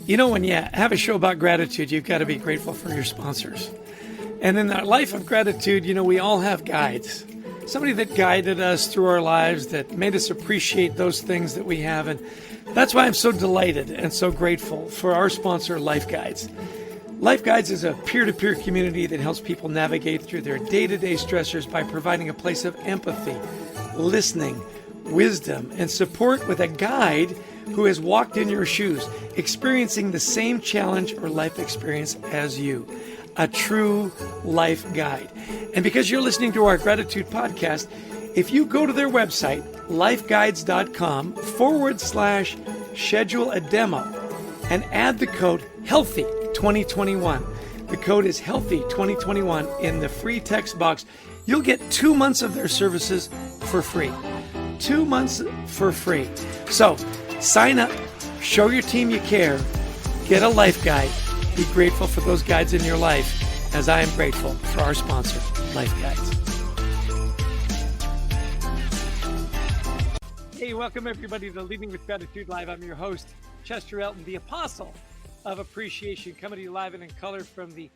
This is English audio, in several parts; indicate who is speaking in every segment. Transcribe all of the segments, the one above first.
Speaker 1: You know, when you have a show about gratitude, you've got to be grateful for your sponsors. And in our life of gratitude, you know, we all have guides. Somebody that guided us through our lives, that made us appreciate those things that we have. And that's why I'm so delighted and so grateful for our sponsor, Life Guides. Life Guides is a peer-to-peer community that helps people navigate through their day-to-day stressors by providing a place of empathy, listening, wisdom, and support with a guide who has walked in your shoes, experiencing the same challenge or life experience as you. A true life guide. And because you're listening to our gratitude podcast, if you go to their website, lifeguides.com/schedule a demo and add the code HEALTHY2021. The code is HEALTHY2021 in the free text box. You'll get 2 months of their services for free. 2 months for free. So sign up, show your team you care, get a life guide, be grateful for those guides in your life, as I am grateful for our sponsor, Life Guides. Hey, welcome everybody to Leading with Gratitude Live. I'm your host, Chester Elton, the apostle of appreciation, coming to you live and in color from the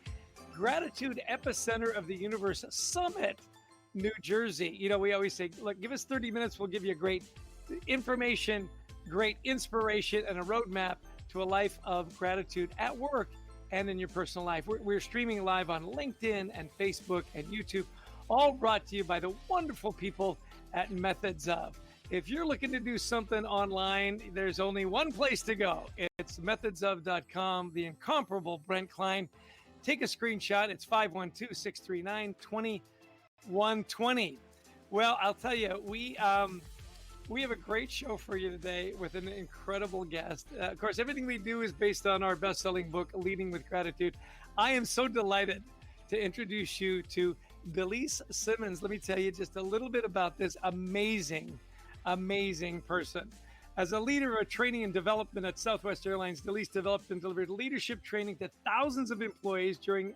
Speaker 1: Gratitude Epicenter of the Universe Summit, New Jersey. You know, we always say, look, give us 30 minutes. We'll give you great information, great inspiration, and a roadmap to a life of gratitude at work and in your personal life. We're streaming live on LinkedIn and Facebook and YouTube, all brought to you by the wonderful people at Methods Of. If you're looking to do something online, there's only one place to go. It's methodsof.com, the incomparable Brent Klein. Take a screenshot. It's 512-639-2120. Well, I'll tell you, we have a great show for you today with an incredible guest. Of course, everything we do is based on our best-selling book, Leading with Gratitude. I am so delighted to introduce you to Delise Simmons. Let me tell you just a little bit about this amazing person. As a leader of training and development at Southwest Airlines, Delise developed and delivered leadership training to thousands of employees during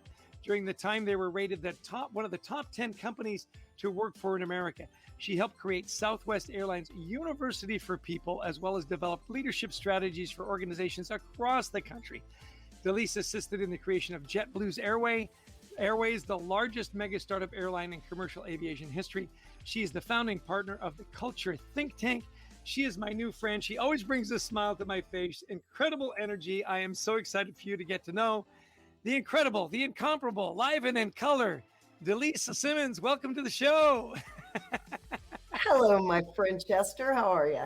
Speaker 1: the time they were rated one of the top 10 companies to work for in America. She helped create Southwest Airlines University for People, as well as develop leadership strategies for organizations across the country. Delise assisted in the creation of JetBlue Airways, the largest mega startup airline in commercial aviation history. She is the founding partner of the Culture Think Tank. She is my new friend. She always brings a smile to my face. Incredible energy. I am so excited for you to get to know the incredible, the incomparable, live and in color, Delise Simmons. Welcome to the show.
Speaker 2: Hello, my friend Chester. How are you?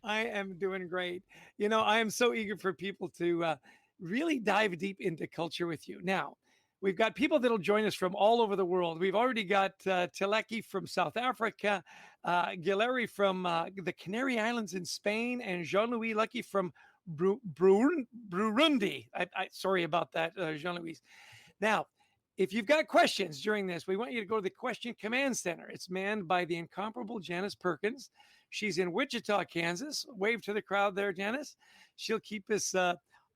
Speaker 1: I am doing great. You know, I am so eager for people to really dive deep into culture with you. Now, we've got people that'll join us from all over the world. We've already got Teleki from South Africa, Guilherme from the Canary Islands in Spain, and Jean-Louis Lucky from Burundi. Sorry about that, Jean-Louis. Now, if you've got questions during this, we want you to go to the Question Command Center. It's manned by the incomparable Janice Perkins. She's in Wichita, Kansas. Wave to the crowd there, Janice. She'll keep us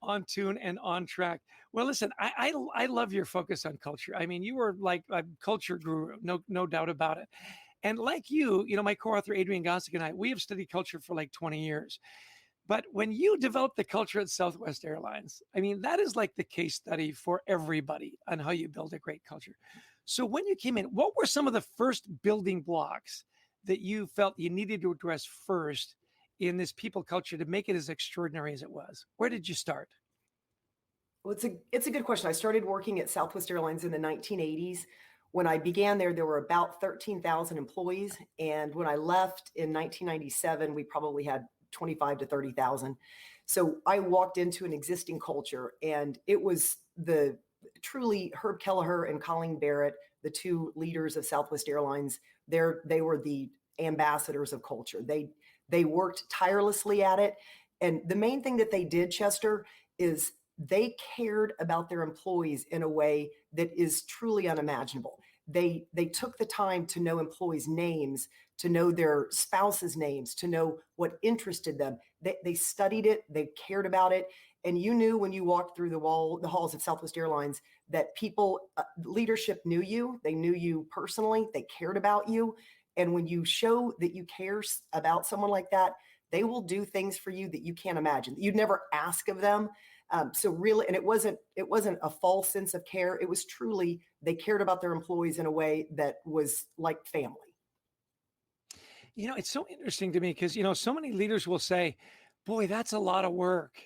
Speaker 1: on tune and on track. Well, listen, I love your focus on culture. I mean, you are like a culture guru, no doubt about it. And like you know, my co-author Adrian Gossick and I, we have studied culture for like 20 years. But when you developed the culture at Southwest Airlines, I mean, that is like the case study for everybody on how you build a great culture. So when you came in, what were some of the first building blocks that you felt you needed to address first in this people culture to make it as extraordinary as it was? Where did you start?
Speaker 2: Well, it's a good question. I started working at Southwest Airlines in the 1980s. When I began there were about 13,000 employees. And when I left in 1997, we probably had 25 to 30,000. So I walked into an existing culture, and it was truly Herb Kelleher and Colleen Barrett, the two leaders of Southwest Airlines. They were the ambassadors of culture. They worked tirelessly at it. And the main thing that they did, Chester, is they cared about their employees in a way that is truly unimaginable. They took the time to know employees' names, to know their spouses' names, to know what interested them. They studied it, they cared about it. And you knew when you walked through the halls of Southwest Airlines that people, leadership knew you. They knew you personally. They cared about you. And when you show that you care about someone like that, they will do things for you that you can't imagine, that you'd never ask of them. So really, and it wasn't a false sense of care. It was truly, they cared about their employees in a way that was like family.
Speaker 1: It's so interesting to me because, so many leaders will say, boy, that's a lot of work.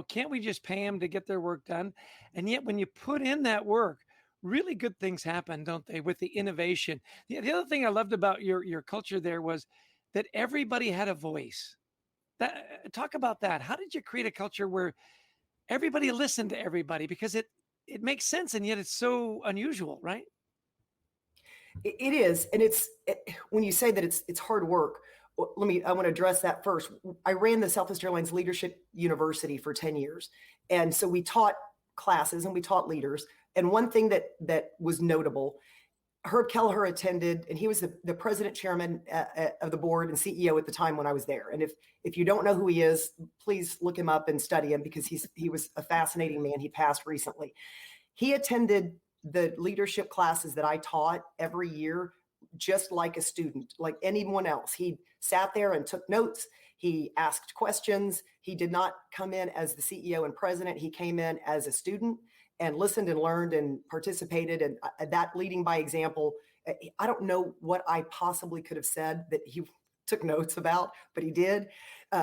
Speaker 1: Can't we just pay them to get their work done? And yet, when you put in that work, really good things happen, don't they, with the innovation? The other thing I loved about your culture there was that everybody had a voice. Talk about that. How did you create a culture where everybody listened to everybody? Because it makes sense, and yet it's so unusual, right?
Speaker 2: It is, and when you say that it's hard work. I want to address that first. I ran the Southwest Airlines Leadership University for 10 years, and so we taught classes and we taught leaders. And one thing that was notable, Herb Kelleher attended, and he was the president chairman of the board and CEO at the time when I was there. And if you don't know who he is, please look him up and study him, because he was a fascinating man. He passed recently. He attended the leadership classes that I taught every year, just like a student, like anyone else. He sat there and took notes. He asked questions. He did not come in as the CEO and president. He came in as a student and listened and learned and participated. And that leading by example, I don't know what I possibly could have said that he took notes about, but he did.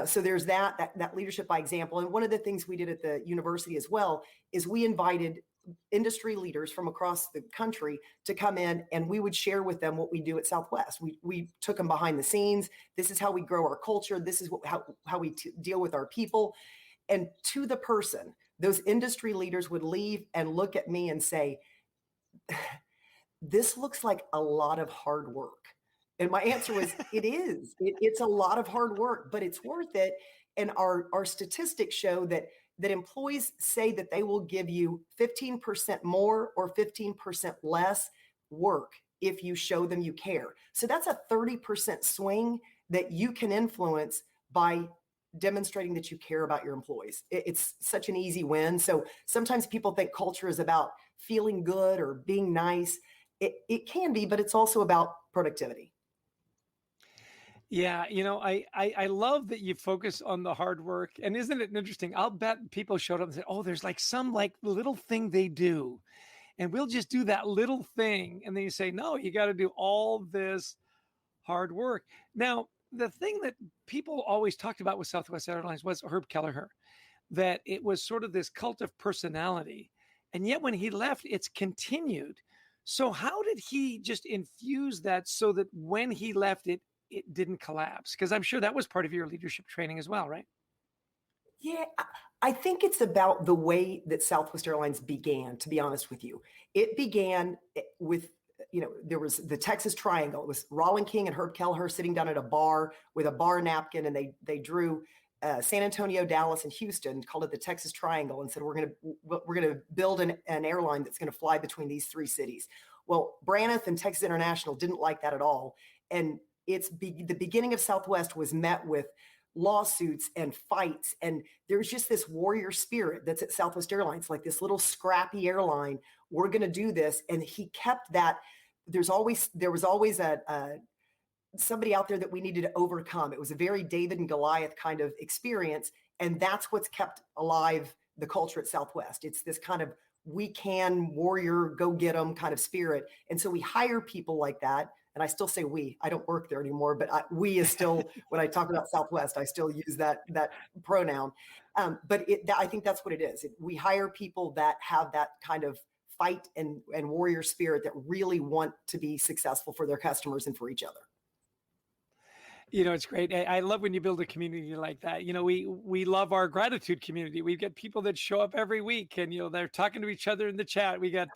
Speaker 2: So there's that leadership by example. And one of the things we did at the university as well is we invited industry leaders from across the country to come in, and we would share with them what we do at Southwest. We took them behind the scenes. This is how we grow our culture. This is how we deal with our people. And to the person, those industry leaders would leave and look at me and say, this looks like a lot of hard work. And my answer was, it is. It's a lot of hard work, but it's worth it. And our statistics show that employees say that they will give you 15% more or 15% less work if you show them you care. So that's a 30% swing that you can influence by demonstrating that you care about your employees. It's such an easy win. So sometimes people think culture is about feeling good or being nice. It can be, but it's also about productivity.
Speaker 1: Yeah, I love that you focus on the hard work. And isn't it interesting? I'll bet people showed up and said, "Oh, there's like some like little thing they do, and we'll just do that little thing." And then you say, "No, you got to do all this hard work." Now, the thing that people always talked about with Southwest Airlines was Herb Kelleher, that it was sort of this cult of personality. And yet when he left, it's continued. So how did he just infuse that so that when he left it didn't collapse? Because I'm sure that was part of your leadership training as well, right?
Speaker 2: Yeah, I think it's about the way that Southwest Airlines began, to be honest with you. It began with, there was the Texas Triangle. It was Rollin King and Herb Kelleher sitting down at a bar with a bar napkin, and they drew San Antonio, Dallas, and Houston, called it the Texas Triangle, and said, we're going to build an airline that's going to fly between these three cities. Well, Braniff and Texas International didn't like that at all. And the beginning of Southwest was met with lawsuits and fights. And there's just this warrior spirit that's at Southwest Airlines, like this little scrappy airline. We're going to do this. And he kept that. There was always somebody out there that we needed to overcome. It was a very David and Goliath kind of experience. And that's what's kept alive the culture at Southwest. It's this kind of we can warrior, go get them kind of spirit. And so we hire people like that. And I still say we. I don't work there anymore, but we is still, when I talk about Southwest, I still use that pronoun. But I think that's what it is. We hire people that have that kind of fight and warrior spirit, that really want to be successful for their customers and for each other.
Speaker 1: It's great. I love when you build a community like that. We love our gratitude community. We get people that show up every week, and they're talking to each other in the chat. We got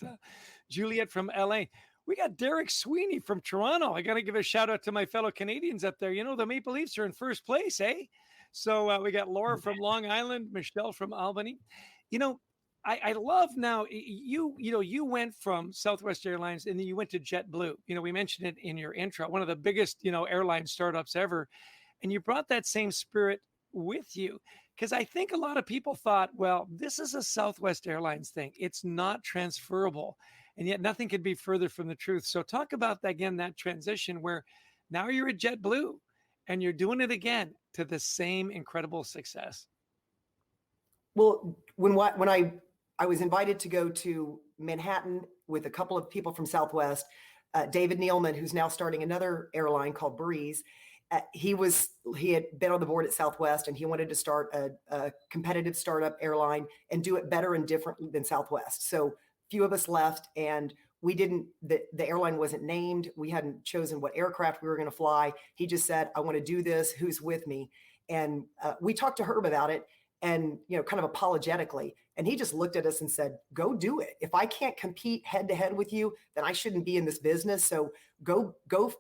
Speaker 1: Juliet from LA. We got Derek Sweeney from Toronto. I got to give a shout out to my fellow Canadians up there. The Maple Leafs are in first place, eh? So we got Laura from Long Island, Michelle from Albany. I love now you went from Southwest Airlines and then you went to JetBlue. We mentioned it in your intro, one of the biggest, airline startups ever. And you brought that same spirit with you, because I think a lot of people thought, well, this is a Southwest Airlines thing. It's not transferable. And yet nothing could be further from the truth. So talk about, again, that transition where now you're at JetBlue and you're doing it again. to the same incredible success?
Speaker 2: Well, when I was invited to go to Manhattan with a couple of people from Southwest, David Nealman, who's now starting another airline called Breeze. He had been on the board at Southwest, and he wanted to start a competitive startup airline and do it better and different than Southwest. So few of us left, and we didn't. The airline wasn't named. We hadn't chosen what aircraft we were going to fly. He just said, "I want to do this. Who's with me?" And we talked to Herb about it, and kind of apologetically, and he just looked at us and said, "Go do it. If I can't compete head to head with you, then I shouldn't be in this business. So go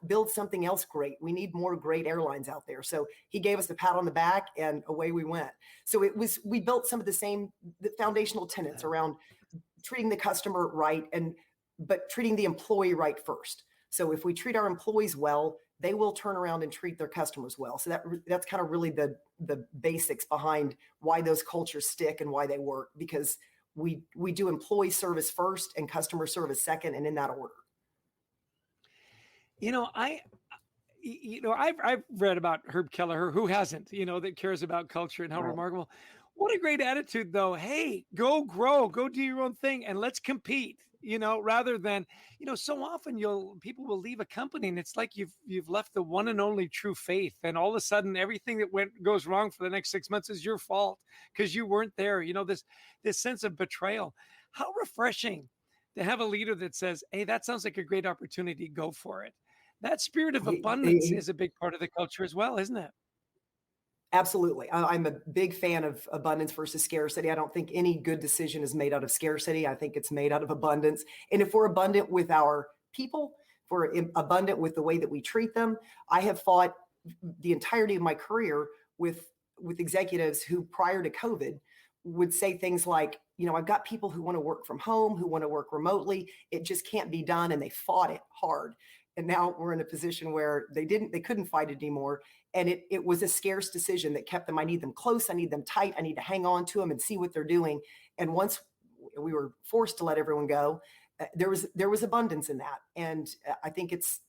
Speaker 2: build something else great. We need more great airlines out there." So he gave us a pat on the back, and away we went. So we built some of the foundational tenets around treating the customer right, but treating the employee right first. So if we treat our employees well, they will turn around and treat their customers well. So that's kind of really the basics behind why those cultures stick and why they work, because we do employee service first and customer service second, and in that order.
Speaker 1: I've read about Herb Kelleher. Who hasn't? That cares about culture and how remarkable. What a great attitude, though. Hey, go grow, go do your own thing, and let's compete. Rather than, so often people will leave a company and it's like you've left the one and only true faith, and all of a sudden everything that goes wrong for the next 6 months is your fault because you weren't there. This sense of betrayal. How refreshing to have a leader that says, "Hey, that sounds like a great opportunity. Go for it." That spirit of abundance is a big part of the culture as well, isn't it?
Speaker 2: Absolutely. I'm a big fan of abundance versus scarcity. I don't think any good decision is made out of scarcity. I think it's made out of abundance. And if we're abundant with our people, if we're abundant with the way that we treat them, I have fought the entirety of my career with executives who prior to COVID would say things like, I've got people who want to work from home, who want to work remotely. It just can't be done. And they fought it hard. And now we're in a position where they couldn't fight it anymore. And it was a scarce decision that kept them. I need them close. I need them tight. I need to hang on to them and see what they're doing. And once we were forced to let everyone go, there was abundance in that. And I think it's,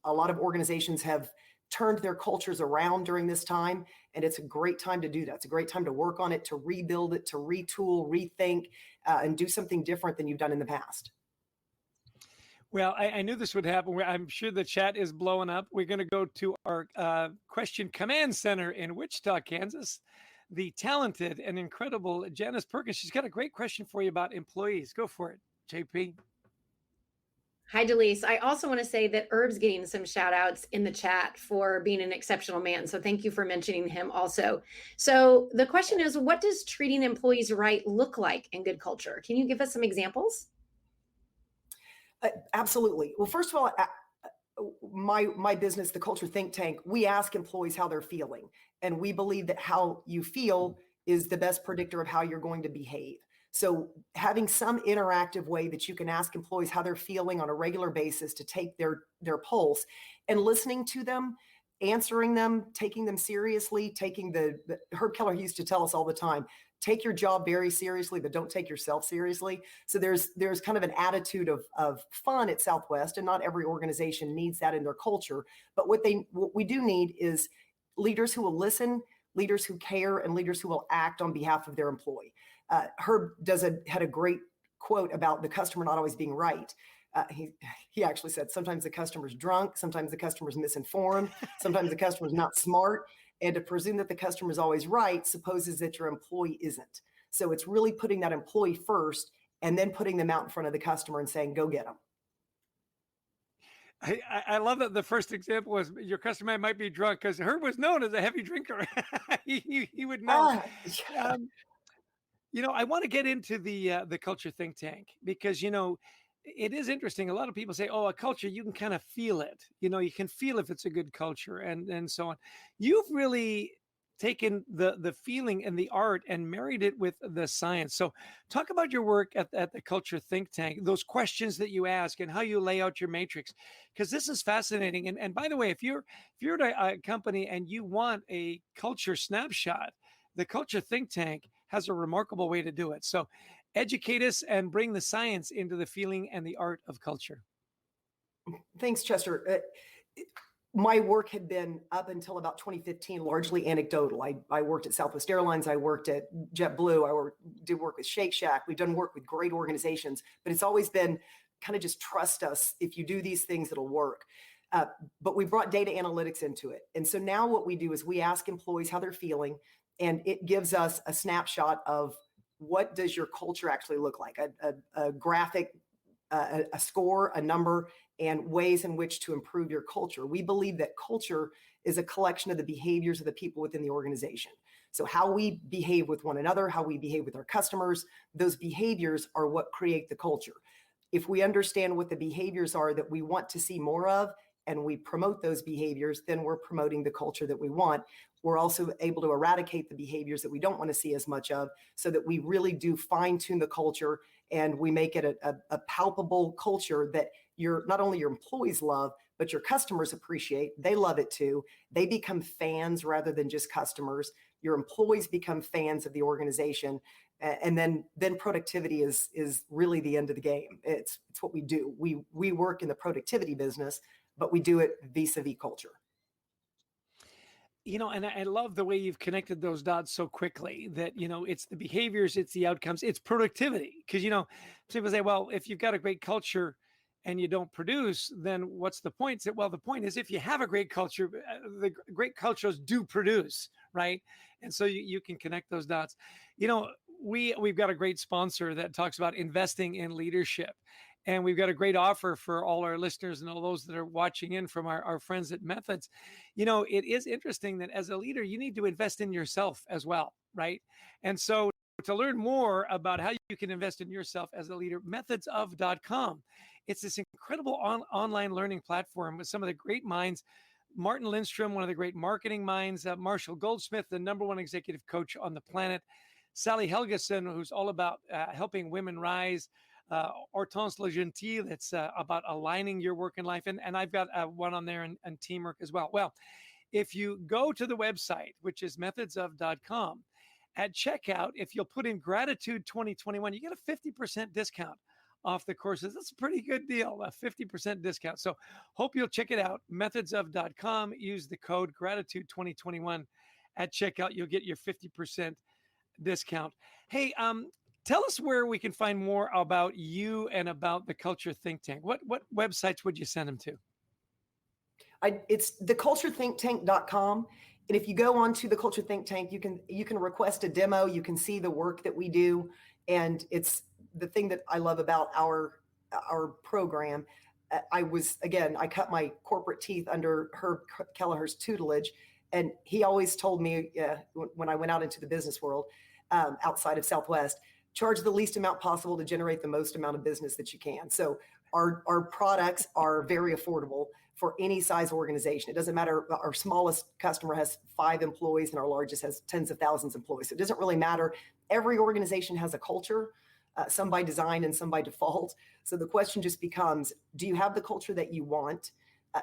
Speaker 2: a lot of organizations have turned their cultures around during this time. And it's a great time to do that. It's a great time to work on it, to rebuild it, to retool, rethink, and do something different than you've done in the past.
Speaker 1: Well, I knew this would happen. I'm sure the chat is blowing up. We're going to go to our question command center in Wichita, Kansas. The talented and incredible Janice Perkins. She's got a great question for you about employees. Go for it, JP.
Speaker 3: Hi, Delise. I also want to say that Herb's getting some shout outs in the chat for being an exceptional man. So thank you for mentioning him also. So the question is, what does treating employees right look like in good culture? Can you give us some examples?
Speaker 2: Absolutely. Well, first of all, my business, the Culture Think Tank, we ask employees how they're feeling. And we believe that how you feel is the best predictor of how you're going to behave. So having some interactive way that you can ask employees how they're feeling on a regular basis to take their pulse, and listening to them, answering them, taking them seriously, taking the Herb Kelleher used to tell us all the time, take your job very seriously, but don't take yourself seriously. So there's kind of an attitude of fun at Southwest, and not every organization needs that in their culture. But what we do need is leaders who will listen, leaders who care, and leaders who will act on behalf of their employee. Herb had a great quote about the customer not always being right. He actually said, sometimes the customer's drunk, sometimes the customer's misinformed, sometimes the customer's not smart. And to presume that the customer is always right supposes that your employee isn't. So it's really putting that employee first and then putting them out in front of the customer and saying, go get them.
Speaker 1: I love that the first example was your customer might be drunk, because Herb was known as a heavy drinker. he would know. I want to get into the Culture Think Tank, because, it is interesting. A lot of people say, oh, a culture, you can kind of feel it. You can feel if it's a good culture and so on. You've really taken the feeling and the art and married it with the science. So talk about your work at the Culture Think Tank, those questions that you ask and how you lay out your matrix, because this is fascinating. And by the way, if you're at a company and you want a culture snapshot, the Culture Think Tank has a remarkable way to do it. So educate us and bring the science into the feeling and the art of culture.
Speaker 2: Thanks, Chester. My work had been up until about 2015, largely anecdotal. I worked at Southwest Airlines. I worked at JetBlue. Did work with Shake Shack. We've done work with great organizations, but it's always been kind of just trust us. If you do these things, it'll work. But we brought data analytics into it. And so now what we do is we ask employees how they're feeling, and it gives us a snapshot of what does your culture actually look like, a graphic, a score, a number, and ways in which to improve your culture. We believe that culture is a collection of the behaviors of the people within the organization. So how we behave with one another, how we behave with our customers, those behaviors are what create the culture. If we understand what the behaviors are that we want to see more of, and we promote those behaviors, then we're promoting the culture that we want. We're also able to eradicate the behaviors that we don't want to see as much of, so that we really do fine tune the culture, and we make it a palpable culture that not only your employees love, but your customers appreciate. They love it too. They become fans rather than just customers. Your employees become fans of the organization. And then productivity is really the end of the game. It's what we do. We work in the productivity business, but we do it vis-a-vis culture.
Speaker 1: And I love the way you've connected those dots so quickly, that, it's the behaviors, it's the outcomes, it's productivity. Because, people say, well, if you've got a great culture and you don't produce, then what's the point? Well, the point is, if you have a great culture, the great cultures do produce, right? And so you can connect those dots. We've got a great sponsor that talks about investing in leadership. And we've got a great offer for all our listeners and all those that are watching in from our friends at Methods. It is interesting that as a leader, you need to invest in yourself as well, right? And so to learn more about how you can invest in yourself as a leader, methodsof.com. It's this incredible online learning platform with some of the great minds. Martin Lindstrom, one of the great marketing minds, Marshall Goldsmith, the #1 executive coach on the planet, Sally Helgeson, who's all about helping women rise, Hortense Le Gentil, that's about aligning your work and life. And I've got one on there and teamwork as well. Well, if you go to the website, which is methodsof.com, at checkout, if you'll put in gratitude 2021, you get a 50% discount off the courses. That's a pretty good deal, a 50% discount. So hope you'll check it out. Methodsof.com, use the code gratitude 2021 at checkout. You'll get your 50% discount. Hey, tell us where we can find more about you and about the Culture Think Tank. What websites would you send them to?
Speaker 2: It's theculturethinktank.com. And if you go on to the Culture Think Tank, you can request a demo. You can see the work that we do. And it's the thing that I love about our program. I cut my corporate teeth under Herb Kelleher's tutelage. And he always told me when I went out into the business world, outside of Southwest, charge the least amount possible to generate the most amount of business that you can. So our products are very affordable for any size organization. It doesn't matter. Our smallest customer has 5 employees and our largest has tens of thousands of employees. So it doesn't really matter. Every organization has a culture, some by design and some by default. So the question just becomes, do you have the culture that you want?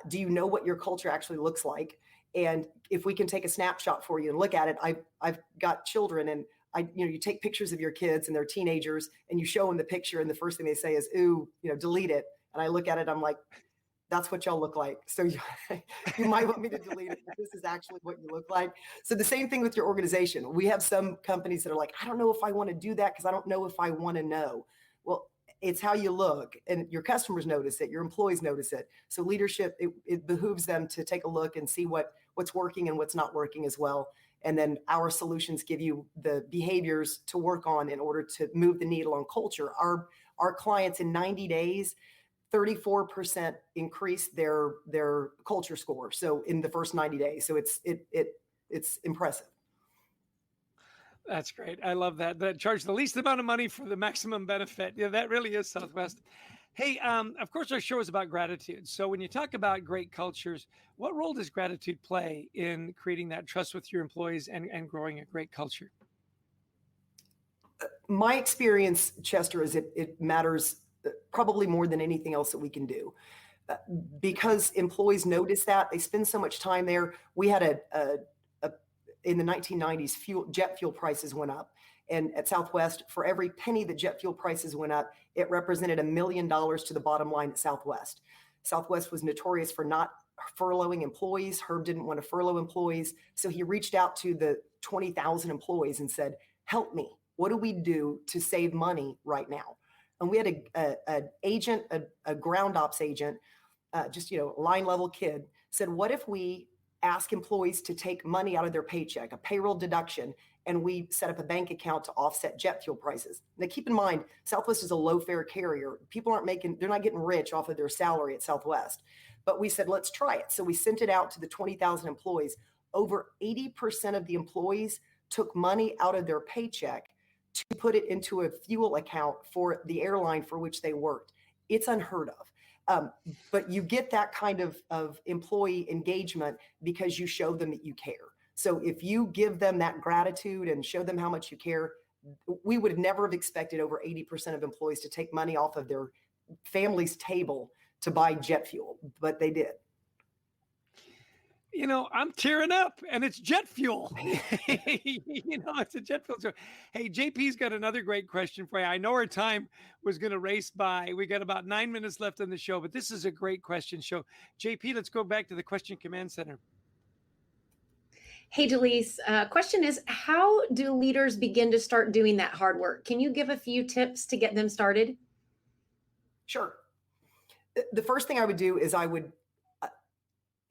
Speaker 2: Do you know what your culture actually looks like? And if we can take a snapshot for you and look at it, I've got children, and you take pictures of your kids and they're teenagers, and you show them the picture, and the first thing they say is, "Ooh, delete it." And I look at it, I'm like, that's what y'all look like. So you might want me to delete it, but this is actually what you look like. So the same thing with your organization. We have some companies that are like, I don't know if I want to do that because I don't know if I want to know. Well, it's how you look, and your customers notice it, your employees notice it. So leadership, it behooves them to take a look and see what's working and what's not working as well. And then our solutions give you the behaviors to work on in order to move the needle on culture. Our clients in 90 days, 34% increased their culture score. So in the first 90 days. So it's impressive.
Speaker 1: That's great. I love that. That charge the least amount of money for the maximum benefit. Yeah, that really is Southwest. Hey, of course, our show is about gratitude. So when you talk about great cultures, what role does gratitude play in creating that trust with your employees and growing a great culture?
Speaker 2: My experience, Chester, is it matters probably more than anything else that we can do. Because employees notice that, they spend so much time there. We had in the 1990s, jet fuel prices went up. And at Southwest, for every penny that jet fuel prices went up, it represented $1 million to the bottom line at Southwest. Southwest was notorious for not furloughing employees. Herb didn't want to furlough employees. So he reached out to the 20,000 employees and said, help me. What do we do to save money right now? And we had an agent, a ground ops agent, just, line level kid, said, what if we ask employees to take money out of their paycheck, a payroll deduction, and we set up a bank account to offset jet fuel prices? Now, keep in mind, Southwest is a low fare carrier. People they're not getting rich off of their salary at Southwest. But we said, let's try it. So we sent it out to the 20,000 employees. Over 80% of the employees took money out of their paycheck to put it into a fuel account for the airline for which they worked. It's unheard of. But you get that kind of employee engagement because you show them that you care. So if you give them that gratitude and show them how much you care, we would never have expected over 80% of employees to take money off of their family's table to buy jet fuel, but they did.
Speaker 1: I'm tearing up, and it's jet fuel. It's a jet fuel. So, hey, JP's got another great question for you. I know our time was going to race by. We got about 9 minutes left on the show, but this is a great question. So, JP, let's go back to the Question Command Center.
Speaker 3: Hey, Delise, question is, how do leaders begin to start doing that hard work? Can you give a few tips to get them started?
Speaker 2: Sure. The first thing I would do is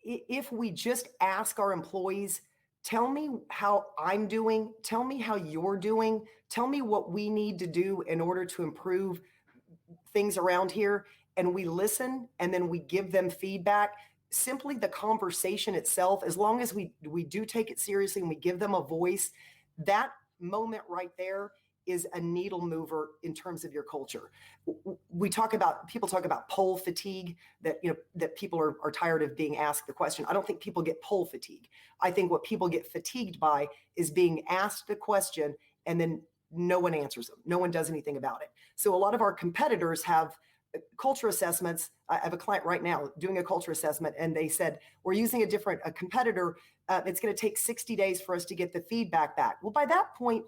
Speaker 2: if we just ask our employees, tell me how I'm doing, tell me how you're doing, tell me what we need to do in order to improve things around here, and we listen and then we give them feedback. Simply the conversation itself, as long as we do take it seriously and we give them a voice, that moment right there is a needle mover in terms of your culture. People talk about poll fatigue, that people are tired of being asked the question. I don't think people get poll fatigue. I think what people get fatigued by is being asked a question and then no one answers them. No one does anything about it. So a lot of our competitors have culture assessments. I have a client right now doing a culture assessment, and they said, we're using a competitor. It's going to take 60 days for us to get the feedback back. Well, by that point,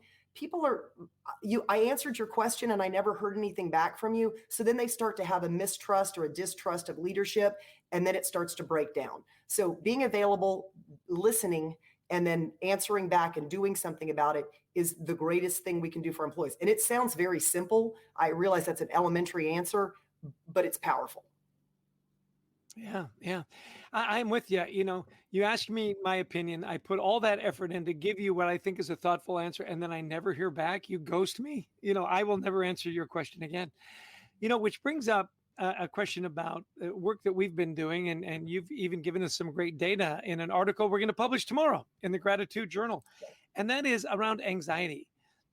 Speaker 2: I answered your question and I never heard anything back from you. So then they start to have a mistrust or a distrust of leadership, and then it starts to break down. So being available, listening, and then answering back and doing something about it is the greatest thing we can do for employees. And it sounds very simple. I realize that's an elementary answer, but it's powerful.
Speaker 1: Yeah. I'm with you. You ask me my opinion. I put all that effort in to give you what I think is a thoughtful answer, and then I never hear back. You ghost me. I will never answer your question again. Which brings up a question about work that we've been doing, and you've even given us some great data in an article we're going to publish tomorrow in the Gratitude Journal, and that is around anxiety.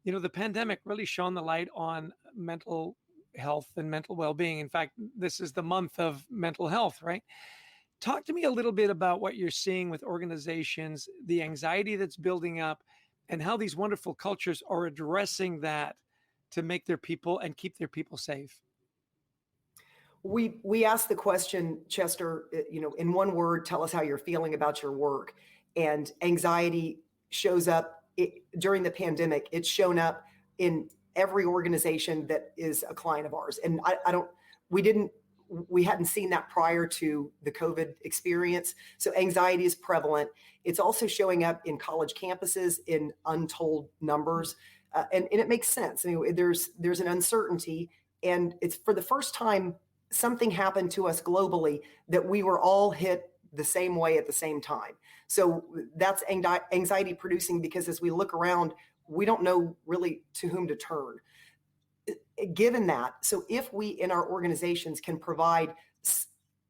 Speaker 1: The pandemic really shone the light on mental health and mental well-being. In fact, this is the month of mental health, right? Talk to me a little bit about what you're seeing with organizations, the anxiety that's building up, and how these wonderful cultures are addressing that to make their people and keep their people safe.
Speaker 2: We asked the question, Chester, in one word, tell us how you're feeling about your work. And anxiety shows up during the pandemic. It's shown up in every organization that is a client of ours. And we hadn't seen that prior to the COVID experience. So anxiety is prevalent. It's also showing up in college campuses in untold numbers. And it makes sense. There's an uncertainty, and it's for the first time something happened to us globally that we were all hit the same way at the same time. So that's anxiety producing, because as we look around, we don't know really to whom to turn. Given that, so if we in our organizations can provide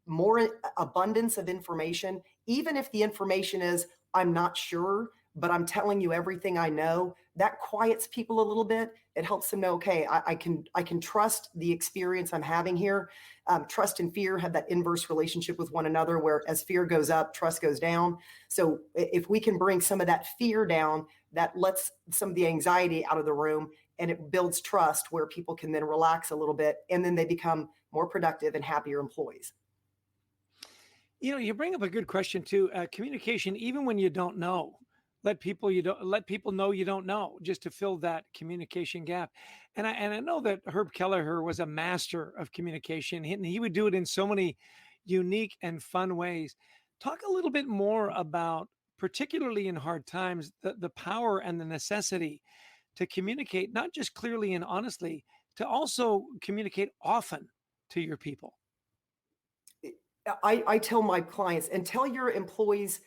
Speaker 2: more abundance of information, even if the information is, I'm not sure, but I'm telling you everything I know, that quiets people a little bit. It helps them know, okay, I can trust the experience I'm having here. Trust and fear have that inverse relationship with one another, where as fear goes up, trust goes down. So if we can bring some of that fear down, that lets some of the anxiety out of the room, and it builds trust where people can then relax a little bit, and then they become more productive and happier employees.
Speaker 1: You bring up a good question too. Communication, even when you don't know, let people know you don't know, just to fill that communication gap. And I know that Herb Kelleher was a master of communication, and he would do it in so many unique and fun ways. Talk a little bit more about, particularly in hard times, the power and the necessity to communicate, not just clearly and honestly, to also communicate often to your people.
Speaker 2: I tell my clients and tell your employees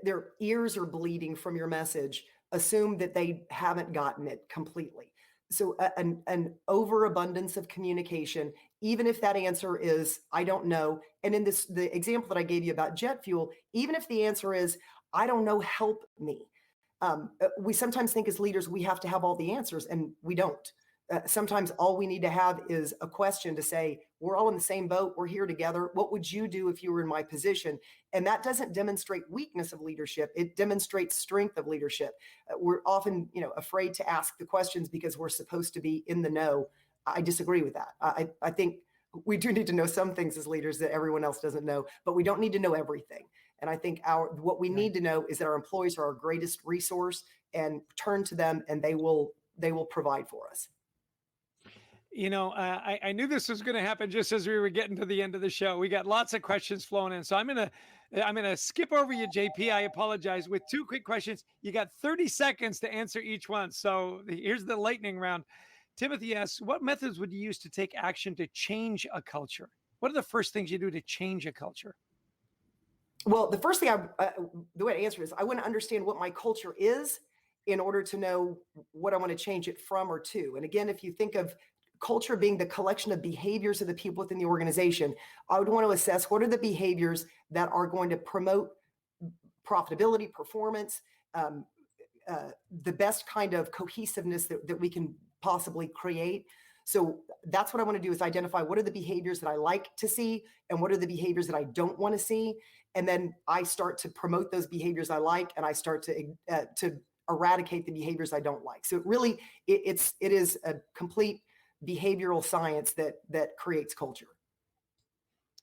Speaker 2: their ears are bleeding from your message. Assume that they haven't gotten it completely. So an overabundance of communication, even if that answer is I don't know. And in the example that I gave you about jet fuel, even if the answer is I don't know, help me. We sometimes think as leaders we have to have all the answers, and we don't. Sometimes all we need to have is a question to say, we're all in the same boat. We're here together. What would you do if you were in my position? And that doesn't demonstrate weakness of leadership. It demonstrates strength of leadership. We're often, afraid to ask the questions because we're supposed to be in the know. I disagree with that. I think we do need to know some things as leaders that everyone else doesn't know, but we don't need to know everything. And I think what we need to know is that our employees are our greatest resource, and turn to them, and they will provide for us.
Speaker 1: I knew this was going to happen just as we were getting to the end of the show. We got lots of questions flowing in. So I'm gonna skip over you, JP. I apologize. With two quick questions. You got 30 seconds to answer each one. So here's the lightning round. Timothy asks, what methods would you use to take action to change a culture? What are the first things you do to change a culture?
Speaker 2: Well, the first thing the way to answer is I want to understand what my culture is in order to know what I want to change it from or to. And again, if you think of culture being the collection of behaviors of the people within the organization, I would want to assess what are the behaviors that are going to promote profitability, performance, the best kind of cohesiveness that we can possibly create. So that's what I want to do, is identify what are the behaviors that I like to see and what are the behaviors that I don't want to see. And then I start to promote those behaviors I like, and I start to eradicate the behaviors I don't like. So it is a complete behavioral science that creates culture.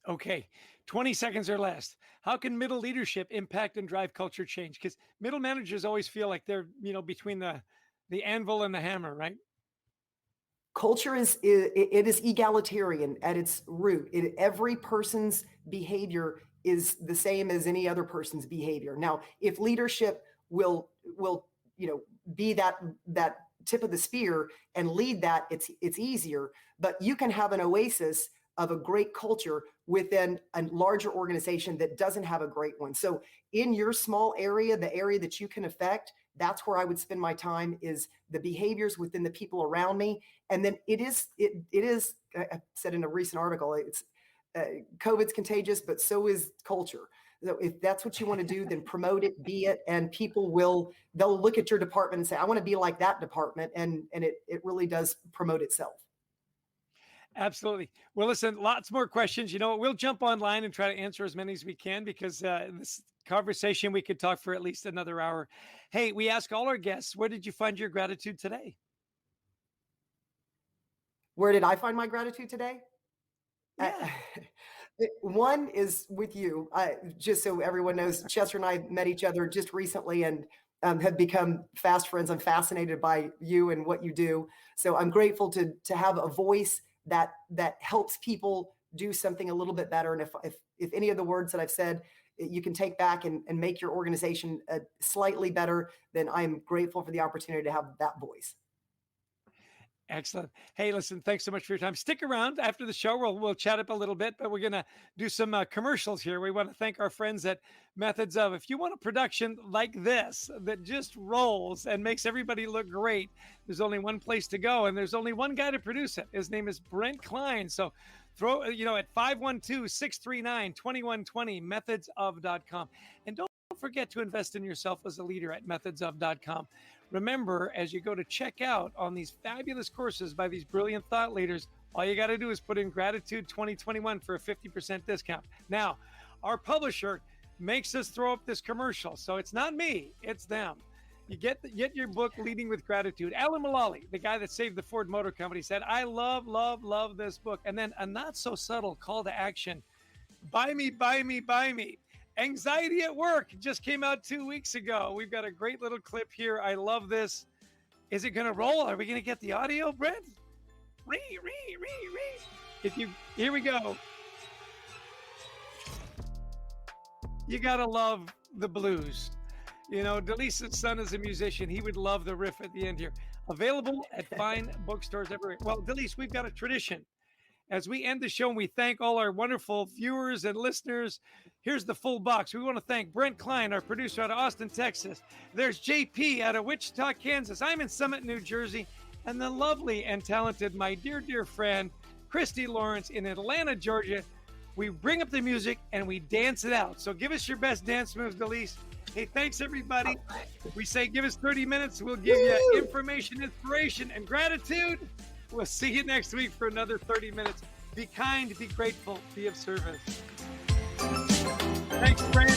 Speaker 1: Okay, 20 seconds or less. How can middle leadership impact and drive culture change? Because middle managers always feel like they're, between the anvil and the hammer, right?
Speaker 2: Culture is egalitarian at its root. Every person's behavior is the same as any other person's behavior. Now, if leadership will be that tip of the spear and lead that, it's easier. But you can have an oasis of a great culture within a larger organization that doesn't have a great one. So in your small area, the area that you can affect, that's where I would spend my time, is the behaviors within the people around me. And then it is, I said in a recent article, it's COVID's contagious, but so is culture. So if that's what you want to do, then promote it, be it, and they'll look at your department and say, I want to be like that department. And it really does promote itself.
Speaker 1: Absolutely. Well, listen, lots more questions. We'll jump online and try to answer as many as we can, because this conversation, we could talk for at least another hour. Hey, we ask all our guests, where did you find your gratitude today?
Speaker 2: Where did I find my gratitude today?
Speaker 1: Yeah.
Speaker 2: One is with you. Just so everyone knows, Chester and I met each other just recently and have become fast friends. I'm fascinated by you and what you do. So I'm grateful to have a voice that helps people do something a little bit better. And if any of the words that I've said you can take back and make your organization slightly better, then I'm grateful for the opportunity to have that voice.
Speaker 1: Excellent. Hey, listen, thanks so much for your time. Stick around after the show. We'll chat up a little bit, but we're going to do some commercials here. We want to thank our friends at Methods of. If you want a production like this that just rolls and makes everybody look great, there's only one place to go, and there's only one guy to produce it. His name is Brent Klein. So throw, at 512-639-2120, methodsof.com. And don't forget to invest in yourself as a leader at methodsof.com. Remember, as you go to check out on these fabulous courses by these brilliant thought leaders, all you got to do is put in Gratitude 2021 for a 50% discount. Now, our publisher makes us throw up this commercial, so it's not me, it's them. You get your book, Leading with Gratitude. Alan Mulally, the guy that saved the Ford Motor Company, said, I love, love, love this book. And then a not so subtle call to action, buy me, buy me, buy me. Anxiety at Work just came out 2 weeks ago. We've got a great little clip here. I love this. Is it going to roll? Are we going to get the audio, Brent? Here we go. you got to love the blues. You know, Delise's son is a musician. He would love the riff at the end here. Available at fine bookstores everywhere. Well, Delise, we've got a tradition. As we end the show and we thank all our wonderful viewers and listeners, here's the full box. We want to thank Brent Klein, our producer out of Austin, Texas. There's JP out of Wichita, Kansas. I'm in Summit, New Jersey. And the lovely and talented, my dear, dear friend, Christy Lawrence in Atlanta, Georgia. We bring up the music and we dance it out. So give us your best dance moves, Delise. Hey, thanks, everybody. We say give us 30 minutes. We'll give you information, inspiration, and gratitude. We'll see you next week for another 30 minutes. Be kind, be grateful, be of service. Thanks, Traine.